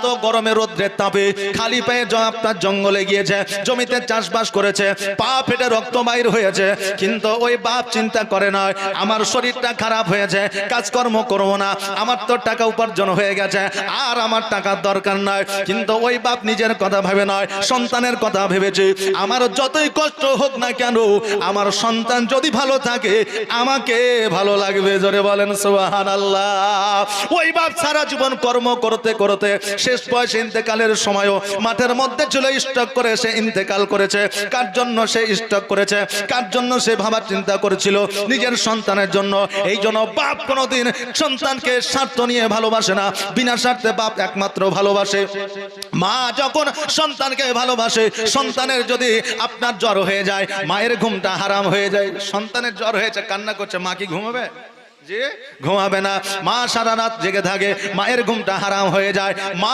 তো গরমে রোদ্রের তাপে খালি পায়ে আপনার জঙ্গলে গিয়েছে, জমিতে চাষবাস করেছে, পা ফেটে রক্ত বাইর হয়েছে, কিন্তু ওই বাপ চিন্তা করে না আমার শরীরটা খারাপ হয়েছে, কাজকর্ম করবো না, আমার তো টাকা উপার্জন হয়ে গেছে, আর আমার টাকার দরকার নয়। কিন্তু ওই বাপ নিজের কথা ভেবে নয়, সন্তানের কথা ভেবেছে। আমার যতই কষ্ট হোক না কেন, আমার সন্তান যদি ভালো থাকে আমাকে ভালো লাগবে। জোরে বলেন সুবহানাল্লাহ। ওই বাপ সারা জীবন কর্ম করতে করতে শেষ বয়সে ইন্তেকালের সময়ও মাঠের মধ্যে ছিল স্টক করে সে ইন্তেকাল করেছে। কার জন্য সে স্টক করেছে, কার জন্য সে ভাবার চিন্তা করেছিল? নিজের সন্তানের জন্য। এই জন্য বাপ কোনোদিন সন্তানকে স্বার্থ নিয়ে ভালোবাসে না, বিনা স্বার্থে বাপ একমাত্র ভালোবাসে। মা যখন সন্তানকে ভালোবাসে, সন্তানের যদি আপনার জ্বর হয়ে যায়, মায়ের ঘুমটা হারাম হয়ে যায়। সন্তানের জ্বর হয়েছে, কান্না করছে, মা কি ঘুমাবে? যে ঘুমাবে না। মা সারা রাত জেগে থাকে, মায়ের ঘুমটা হারাম হয়ে যায়। মা